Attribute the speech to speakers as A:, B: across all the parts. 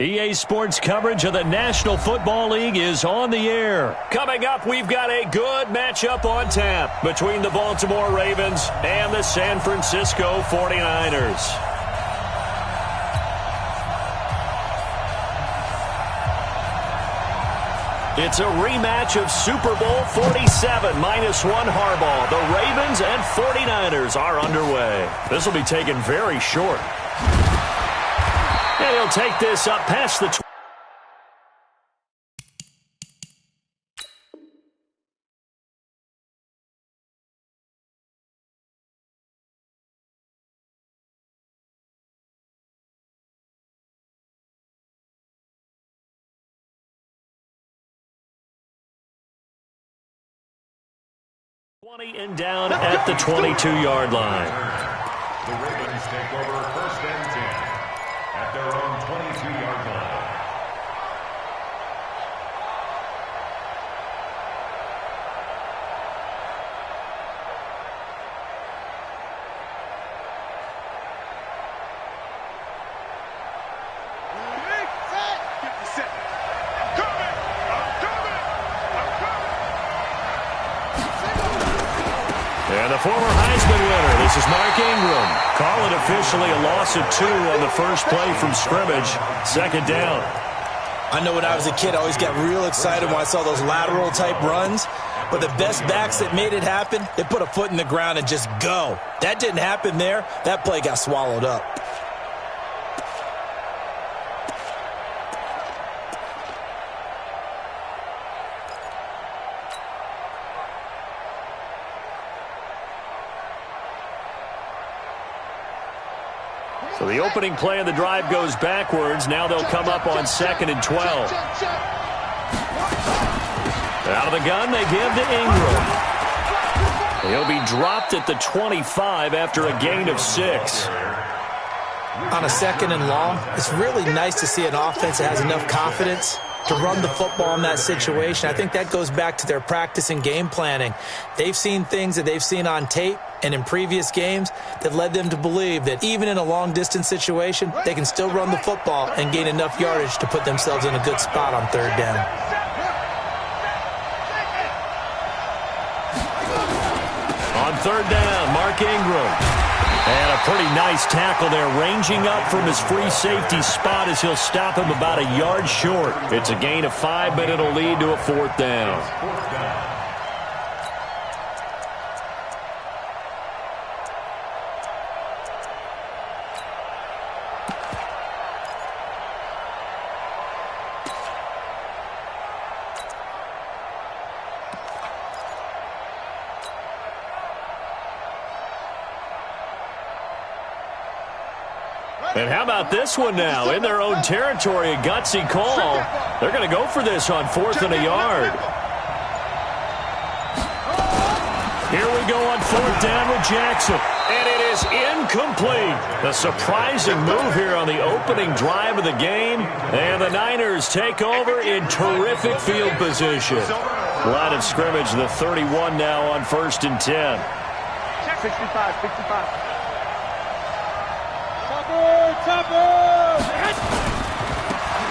A: EA Sports coverage of the National Football League is on the air. Coming up, we've got a good matchup on tap between the Baltimore Ravens and the San Francisco 49ers. It's a rematch of Super Bowl 47 -1 Harbaugh. The Ravens and 49ers are underway. This will be taken very short. And he'll take this up past the 20. And down at the 22-yard line.
B: The Ravens take over 1st and 10 at their own 22-yard line.
A: And the former Heisman winner, this is Mark Ingram. Call it officially a loss of 2 on the first play from scrimmage. 2nd down.
C: I know when I was a kid, I always got real excited when I saw those lateral-type runs. But the best backs that made it happen, they put a foot in the ground and just go. That didn't happen there. That play got swallowed up.
A: So the opening play of the drive goes backwards. Now they'll come up on 2nd and 12. Out of the gun, they give to Ingram. He'll be dropped at the 25 after a gain of 6.
C: On a 2nd and long, it's really nice to see an offense that has enough confidence to run the football in that situation. I think that goes back to their practice and game planning. They've seen things that they've seen on tape and in previous games that led them to believe that even in a long-distance situation, they can still run the football and gain enough yardage to put themselves in a good spot on 3rd down.
A: On 3rd down, Mark Ingram. And a pretty nice tackle there, ranging up from his free safety spot as he'll stop him about a yard short. It's a gain of 5, but it'll lead to a 4th down. And how about this one now? In their own territory, a gutsy call. They're going to go for this on 4th and a yard. Here we go on 4th down with Jackson. And it is incomplete. A surprising move here on the opening drive of the game. And the Niners take over in terrific field position. Line of scrimmage, the 31 now on 1st and 10.
D: 65.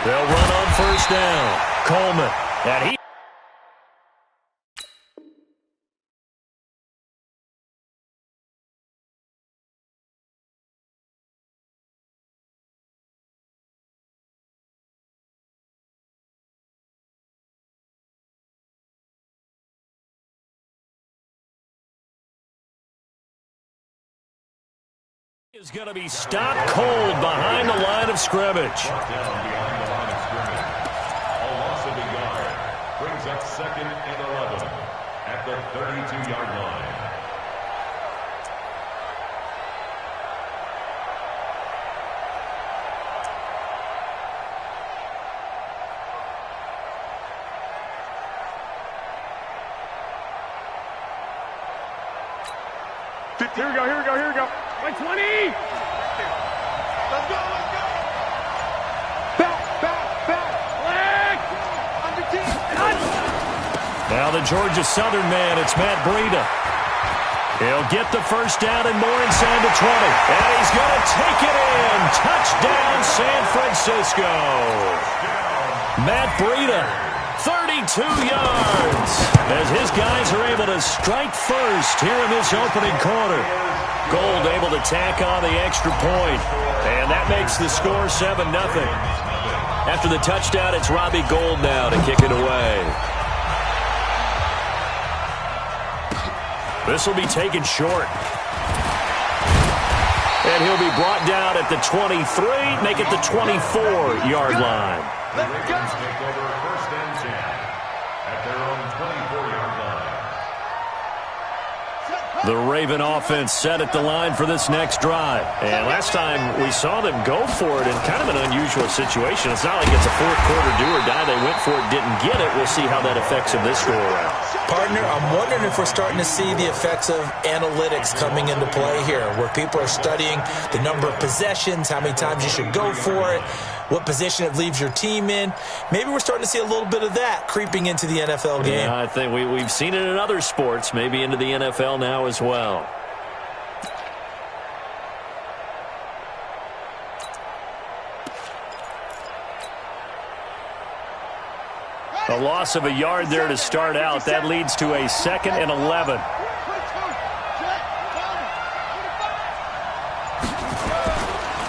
A: They'll run on 1st down. Coleman. And he... is going to be stopped cold behind the line of scrimmage.
B: Down behind the line of scrimmage. A loss of a yard brings up 2nd and 11 at the 32-yard line.
D: Here we go. Like 20. Let's go. Back. Black.
A: Now the Georgia Southern man, it's Matt Breida. He'll get the 1st down and more inside the 20. And he's going to take it in. Touchdown, San Francisco. Matt Breida, 32 yards, as his guys are able to strike first here in this opening quarter. Gold able to tack on the extra point, and that makes the score 7-0. After the touchdown, it's Robbie Gould now to kick it away. This will be taken short. And he'll be brought down at the 23, make it the 24-yard line.
B: The Ravens take over first and 10 at their own 24-yard line.
A: The Raven offense set at the line for this next drive. And last time we saw them go for it in kind of an unusual situation. It's not like it's a fourth-quarter do-or-die. They went for it, didn't get it. We'll see how that affects them this go-around.
C: Partner, I'm wondering if we're starting to see the effects of analytics coming into play here, where people are studying the number of possessions, how many times you should go for it, what position it leaves your team in. Maybe we're starting to see a little bit of that creeping into the NFL game.
A: Yeah, I think we've seen it in other sports, maybe into the NFL now as well. A loss of a yard there to start out. That leads to a 2nd and 11.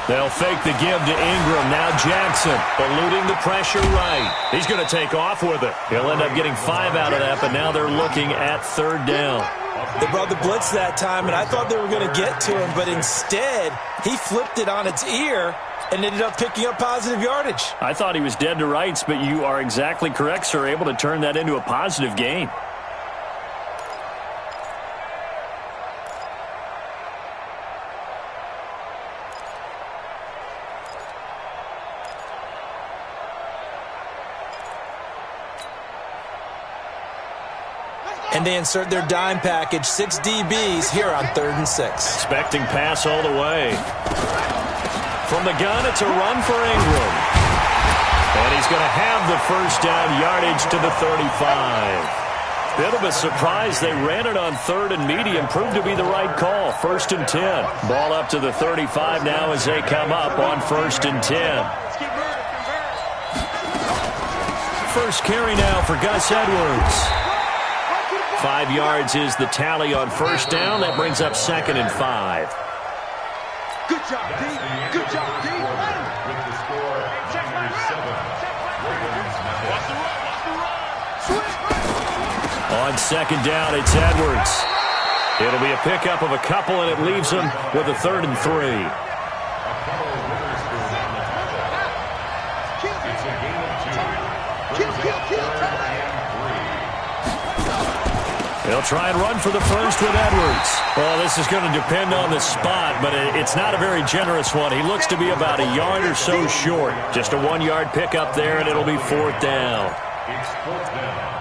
A: They'll fake the give to Ingram. Now Jackson eluding the pressure right. He's going to take off with it. He'll end up getting 5 out of that, but now they're looking at 3rd down.
C: They brought the blitz that time, and I thought they were going to get to him, but instead he flipped it on its ear and ended up picking up positive yardage.
A: I thought he was dead to rights, but you are exactly correct, sir. Able to turn that into a positive gain.
C: And they insert their dime package, 6 DBs here on 3rd and 6.
A: Expecting pass all the way. From the gun, it's a run for Ingram. And he's going to have the first down yardage to the 35. Bit of a surprise. They ran it on 3rd and medium. Proved to be the right call. 1st and 10. Ball up to the 35 now as they come up on 1st and 10. First carry now for Gus Edwards. 5 yards is the tally on 1st down. That brings up 2nd and 5.
E: Good job, D. Good job, D.
B: With the score, 9-7.
A: On 2nd down, it's Edwards. It'll be a pickup of a couple, and it leaves him with a 3rd and 3. They'll try and run for the first with Edwards. Well, this is going to depend on the spot, but it's not a very generous one. He looks to be about a yard or so short. Just a 1-yard pickup there, and it'll be 4th down.
B: It's 4th down.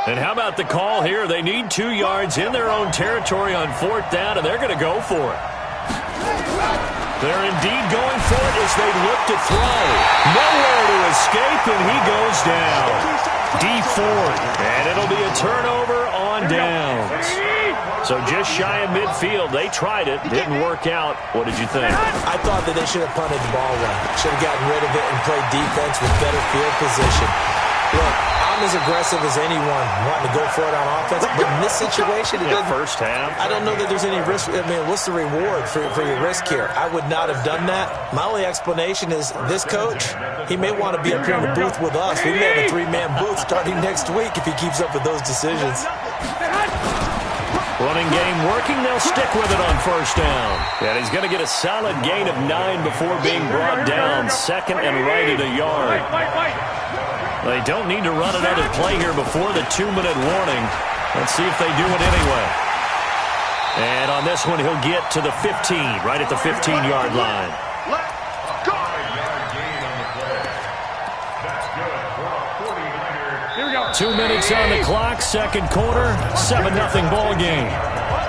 A: And how about the call here? They need 2 yards in their own territory on 4th down, and they're going to go for it. They're indeed going for it as they look to throw. Nowhere to escape, and he goes down. Dee Ford, and it'll be a turnover on downs. So just shy of midfield. They tried it. Didn't work out. What did you think?
C: I thought that they should have punted the ball away. Should have gotten rid of it and played defense with better field position. Look, I'm as aggressive as anyone wanting to go for it on offense, but in this situation, it doesn't.
A: First half.
C: I don't know that there's any risk. I mean, what's the reward for your risk here? I would not have done that. My only explanation is this coach, he may want to be up here in the booth with us. We may have a 3-man booth starting next week if he keeps up with those decisions.
A: Running game working. They'll stick with it on 1st down. And he's going to get a solid gain of 9 before being brought down. 2nd and right at a yard. They don't need to run another play here before the 2-minute warning. Let's see if they do it anyway. And on this one, he'll get to the 15, right at the 15-yard line.
B: Let's go. 5-yard gain on the play. That's good for a
A: 2 minutes on the clock, second quarter, 7-0 ball game.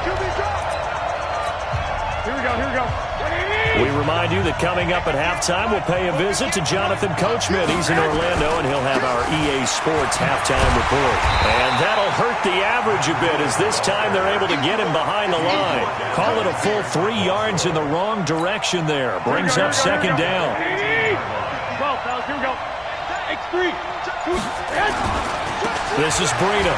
D: Here we go.
A: We remind you that coming up at halftime, we'll pay a visit to Jonathan Coachman. He's in Orlando, and he'll have our EA Sports halftime report. And that'll hurt the average a bit, as this time they're able to get him behind the line. Call it a full 3 yards in the wrong direction there. Brings up second down.
D: 12, fellas, here we go. X3.
A: This is Breida.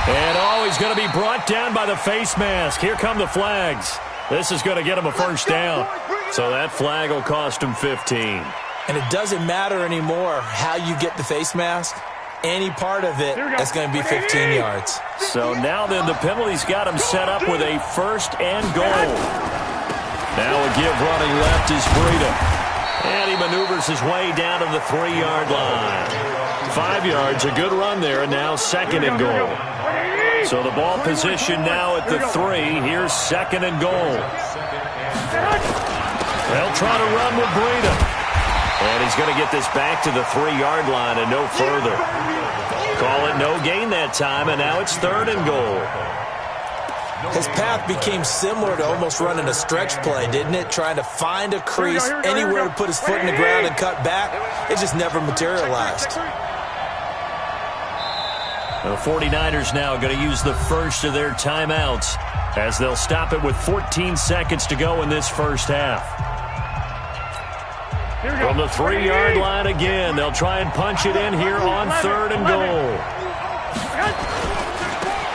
A: And he's going to be brought down by the face mask. Here come the flags. This is going to get him a first down. So that flag will cost him 15.
C: And it doesn't matter anymore how you get the face mask. Any part of it, that's going to be 15 yards.
A: So now then, the penalty's got him set up with a first and goal. Now a give running left is Breida. And he maneuvers his way down to the 3-yard line. 5 yards, a good run there, and now second and goal. So the ball position now at the 3. Here's second and goal. They'll try to run with Breida. And he's going to get this back to the 3-yard line and no further. Call it no gain that time, and now it's third and goal.
C: His path became similar to almost running a stretch play, didn't it? Trying to find a crease, anywhere to put his foot in the ground and cut back. It just never materialized.
A: The 49ers now going to use the first of their timeouts as they'll stop it with 14 seconds to go in this first half. From the 3-yard line again, they'll try and punch it in here on third and goal.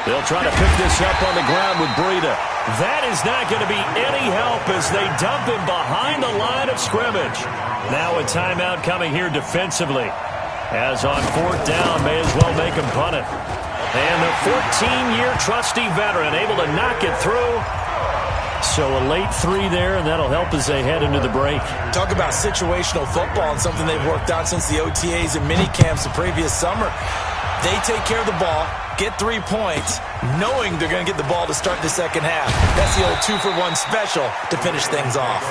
A: They'll try to pick this up on the ground with Breida. That is not going to be any help as they dump him behind the line of scrimmage. Now a timeout coming here defensively. As on fourth down, may as well make him punt it. And the 14-year trusty veteran able to knock it through. So a late 3 there, and that'll help as they head into the break.
C: Talk about situational football and something they've worked on since the OTAs and mini camps the previous summer. They take care of the ball, get 3 points, knowing they're going to get the ball to start the second half. That's the old 2-for-1 special to finish things off.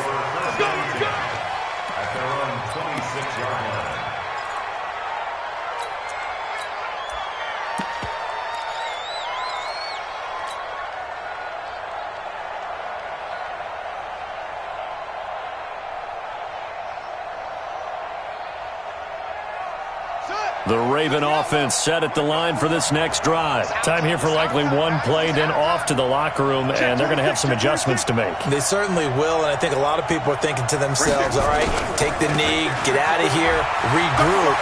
B: At their own 26-yard line.
A: The Raven offense set at the line for this next drive. Time here for likely one play, then off to the locker room, and they're going to have some adjustments to make.
C: They certainly will, and I think a lot of people are thinking to themselves, all right, take the knee, get out of here, regroup.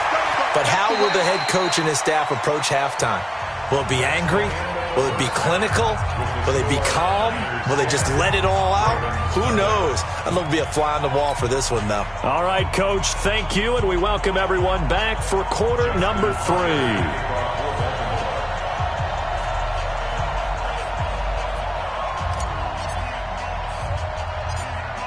C: But how will the head coach and his staff approach halftime? Will it be angry? Will it be clinical? Will they be calm? Will they just let it all out? Who knows? I'd love to be a fly on the wall for this one, though.
A: All right, Coach, thank you, and we welcome everyone back for quarter number 3.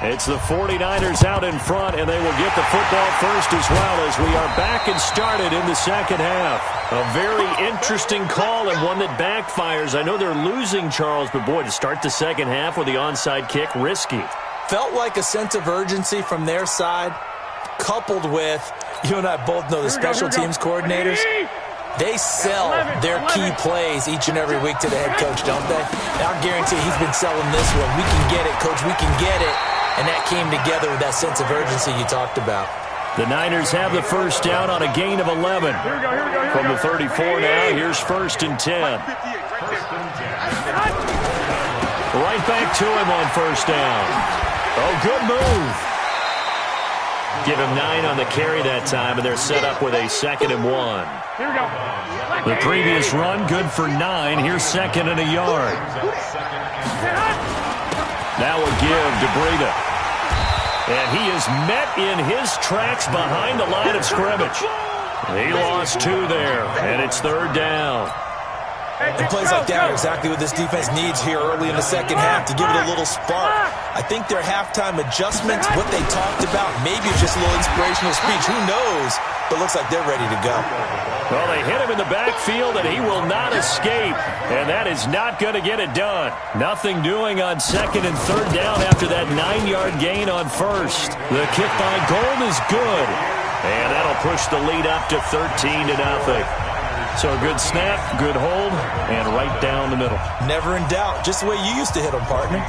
A: It's the 49ers out in front, and they will get the football first as well as we are back and started in the second half. A very interesting call and one that backfires. I know they're losing, Charles, but boy, to start the second half with the onside kick, risky.
C: Felt like a sense of urgency from their side, coupled with, you and I both know the special teams coordinators. They sell their key plays each and every week to the head coach, don't they? And I'll guarantee he's been selling this one. We can get it, Coach, we can get it. And that came together with that sense of urgency you talked about.
A: The Niners have the first down on a gain of 11. From the 34 now, here's first and 10. Right back to him on first down. Oh, good move. Give him 9 on the carry that time, and they're set up with a second and 1. The previous run, good for 9. Here's second and a yard. Now a give to Breida. And he is met in his tracks behind the line of scrimmage. He lost 2 there, and it's third down.
C: And plays like that are exactly what this defense needs here early in the second half to give it a little spark. I think their halftime adjustments, what they talked about, maybe it's just a little inspirational speech. Who knows? But looks like they're ready to go.
A: Well, they hit him in the backfield, and he will not escape. And that is not going to get it done. Nothing doing on second and third down after that 9-yard gain on first. The kick by Gold is good. And that'll push the lead up to 13-0. So a good snap, good hold, and right down the middle.
C: Never in doubt. Just the way you used to hit them, partner.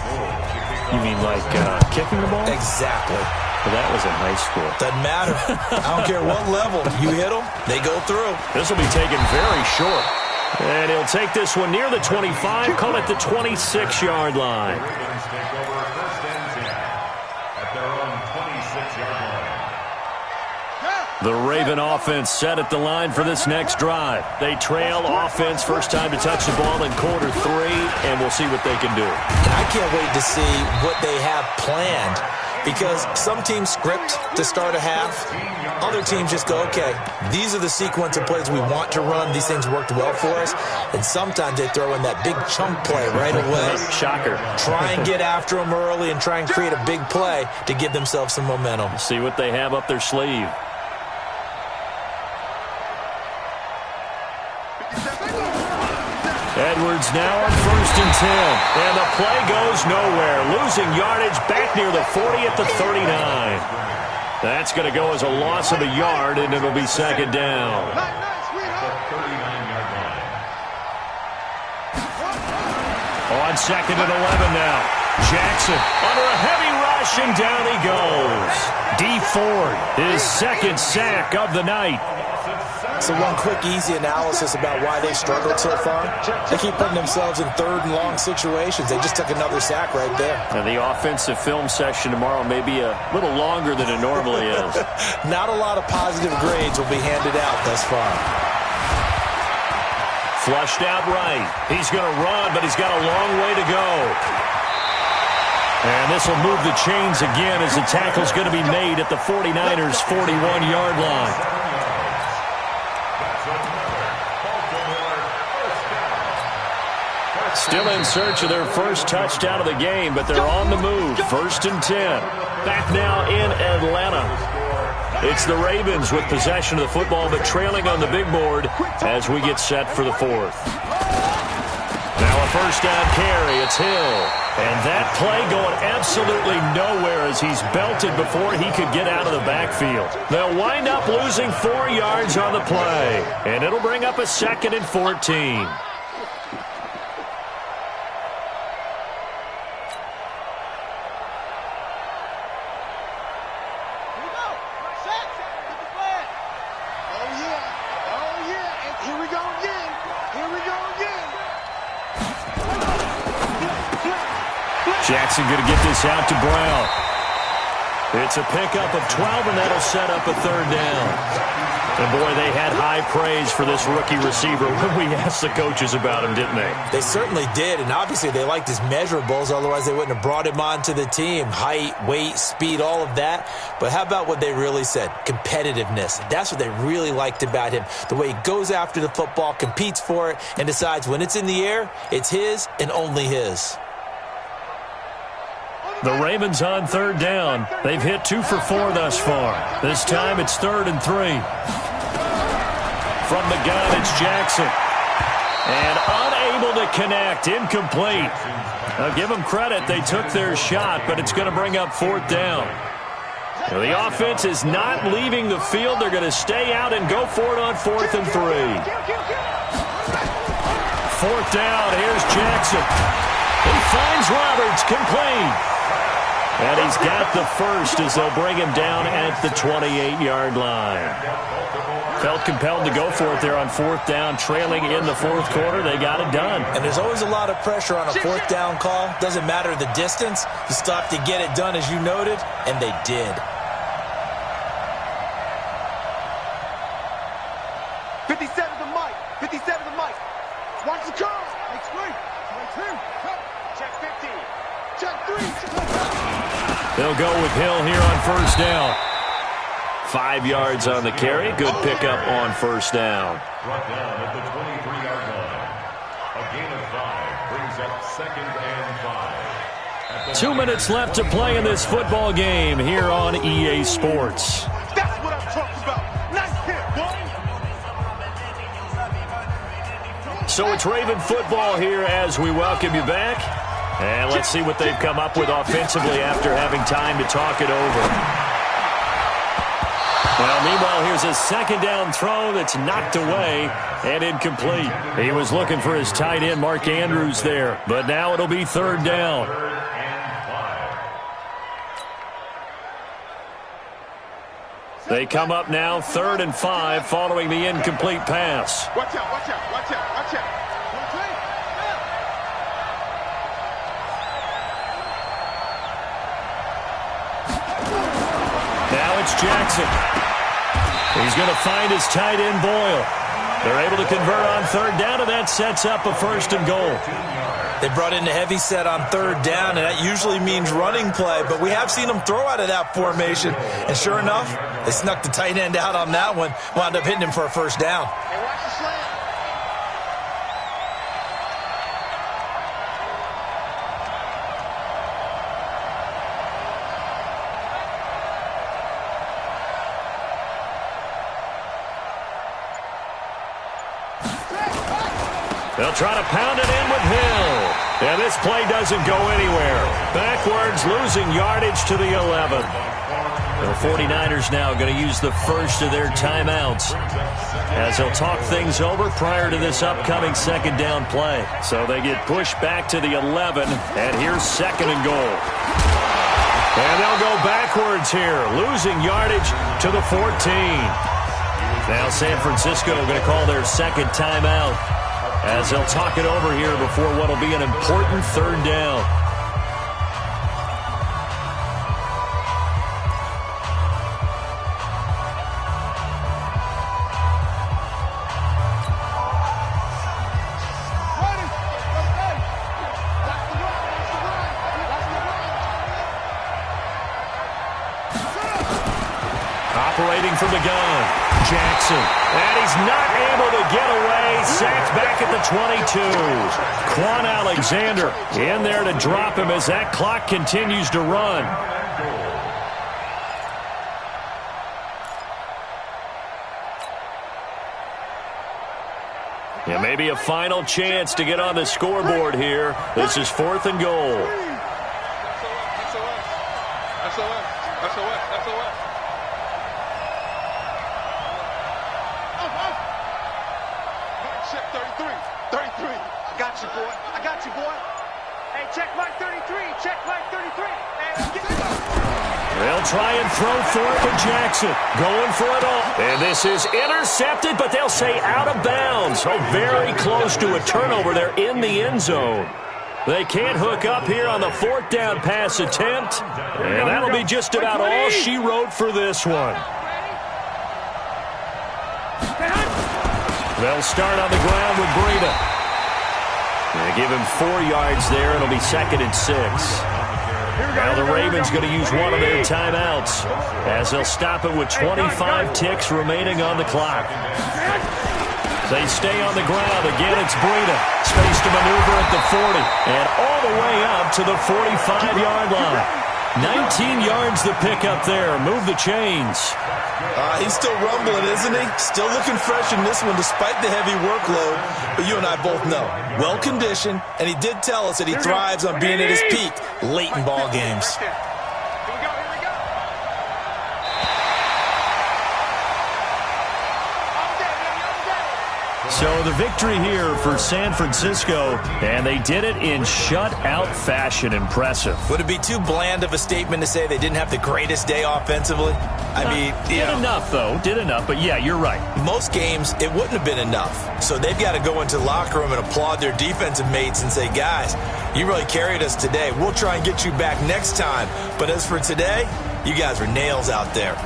A: You mean like kicking the ball?
C: Exactly.
A: Well, that was in high school.
C: Doesn't matter. I don't care what level. You hit them, they go through.
A: This will be taken very short. And he'll take this one near the 25, call it the 26-yard line.
B: Ravens take over first and 10 at their own 26-yard line.
A: The Raven offense set at the line for this next drive. They trail offense, first time to touch the ball in quarter 3, and we'll see what they can do.
C: And I can't wait to see what they have planned, because some teams script to start a half. Other teams just go, okay, these are the sequence of plays we want to run. These things worked well for us. And sometimes they throw in that big chunk play right away.
A: Shocker.
C: Try and get after them early and try and create a big play to give themselves some momentum.
A: See what they have up their sleeve. Edwards now on first and 10. And the play goes nowhere. Losing yardage back near the 40 at the 39. That's going to go as a loss of a yard, and it'll be second down.
B: The 39-yard line.
A: On second and 11 now. Jackson under a heavy rush, and down he goes. D. Ford, his second sack of the night.
C: So one quick, easy analysis about why they struggled so far. They keep putting themselves in third and long situations. They just took another sack right there.
A: And the offensive film session tomorrow may be a little longer than it normally is.
C: Not a lot of positive grades will be handed out thus far.
A: Flushed out right. He's going to run, but he's got a long way to go. And this will move the chains again as the tackle's going to be made at the 49ers' 41-yard line. Still in search of their first touchdown of the game, but they're on the move. First and 10. Back now in Atlanta. It's the Ravens with possession of the football, but trailing on the big board as we get set for the fourth. Now a first down carry. It's Hill. And that play going absolutely nowhere as he's belted before he could get out of the backfield. They'll wind up losing 4 yards on the play. And it'll bring up a second and 14. Jackson going to get this out to Brown. It's a pickup of 12, and that'll set up a third down. And, boy, they had high praise for this rookie receiver when we asked the coaches about him, didn't they?
C: They certainly did, and obviously they liked his measurables. Otherwise, they wouldn't have brought him onto the team. Height, weight, speed, all of that. But how about what they really said? Competitiveness. That's what they really liked about him. The way he goes after the football, competes for it, and decides when it's in the air, it's his and only his.
A: The Ravens on third down. They've hit 2 for 4 thus far. This time it's 3rd and 3. From the gun, it's Jackson. And unable to connect. Incomplete. Now give them credit. They took their shot, but it's going to bring up 4th down. Now, the offense is not leaving the field. They're going to stay out and go for it on 4th and 3. 4th down. Here's Jackson. He finds Roberts, complete. And he's got the first as they'll bring him down at the 28-yard line. Felt compelled to go for it there on 4th down, trailing in the 4th quarter. They got it done.
C: And there's always a lot of pressure on a 4th down call. Doesn't matter the distance. You still have to get it done, as you noted, and they did.
E: 57 to Mike. 57 to Mike. Watch the curve. Next three. Check 15. Check 3.
A: They'll go with Hill here on first down. 5 yards on the carry. Good pickup on first down.
B: Brought down at the 23-yard line. A gain of 5 brings up 2nd and 5.
A: 2 minutes left to play in this football game here on EA Sports.
E: That's what I'm talking about. Nice hit, boy.
A: So it's Raven football here as we welcome you back. And let's see what they've come up with offensively after having time to talk it over. Well, Meanwhile, here's a second down throw that's knocked away and incomplete. He was looking for his tight end, Mark Andrews, there. But now it'll be third down. They come up now 3rd and 5 following the incomplete pass.
E: Watch out, watch out, watch out, watch out.
A: Now it's Jackson. He's going to find his tight end, Boyle. They're able to convert on third down, and that sets up a 1st and goal.
C: They brought in the heavy set on third down, and that usually means running play, but we have seen them throw out of that formation, and sure enough, they snuck the tight end out on that one, wound up hitting him for a 1st down.
E: Hey, watch the slant.
A: They'll try to pound it in with Hill. And this play doesn't go anywhere. Backwards, losing yardage to the 11. The 49ers now going to use the first of their timeouts as they'll talk things over prior to this upcoming second down play. So they get pushed back to the 11, and here's 2nd and goal. And they'll go backwards here, losing yardage to the 14. Now San Francisco going to call their second timeout as they'll talk it over here before what will be an important third down. Operating from the gun, Jackson. And he's not able to get away. Sacked back at the 22. Quan Alexander in there to drop him as that clock continues to run. Yeah, maybe a final chance to get on the scoreboard here. This is 4th and goal.
E: I got you, boy. Hey, check my 33. Check my 33.
A: They'll try and throw for it with Jackson. Going for it all. And this is intercepted, but they'll say out of bounds. So very close to a turnover there in the end zone. They can't hook up here on the 4th down pass attempt. And that'll be just about all she wrote for this one. They'll start on the ground with Breida. They give him 4 yards there. It'll be 2nd and 6. Now the Ravens going to use one of their timeouts as they'll stop it with 25 ticks remaining on the clock. They stay on the ground. Again, it's Breida. Space to maneuver at the 40 and all the way up to the 45-yard line. 19 yards the pick up there. Move the chains.
C: He's still rumbling, isn't he? Still looking fresh in this one despite the heavy workload. But you and I both know, well-conditioned, and he did tell us that he thrives on being at his peak late in ball games.
A: So the victory here for San Francisco, and they did it in shutout fashion. Impressive.
C: Would it be too bland of a statement to say they didn't have the greatest day offensively? I mean,
A: did enough, though. Did enough, but yeah, you're right.
C: Most games, it wouldn't have been enough. So they've got to go into the locker room and applaud their defensive mates and say, guys, you really carried us today. We'll try and get you back next time. But as for today, you guys were nails out there.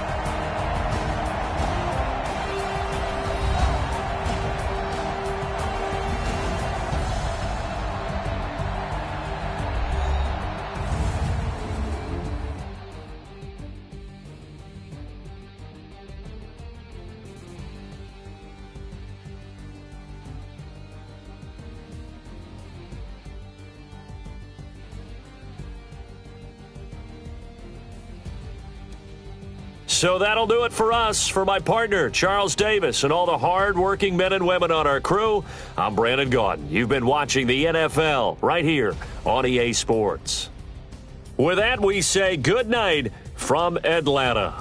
A: So that'll do it for us. For my partner, Charles Davis, and all the hard-working men and women on our crew, I'm Brandon Gaudin. You've been watching the NFL right here on EA Sports. With that, we say good night from Atlanta.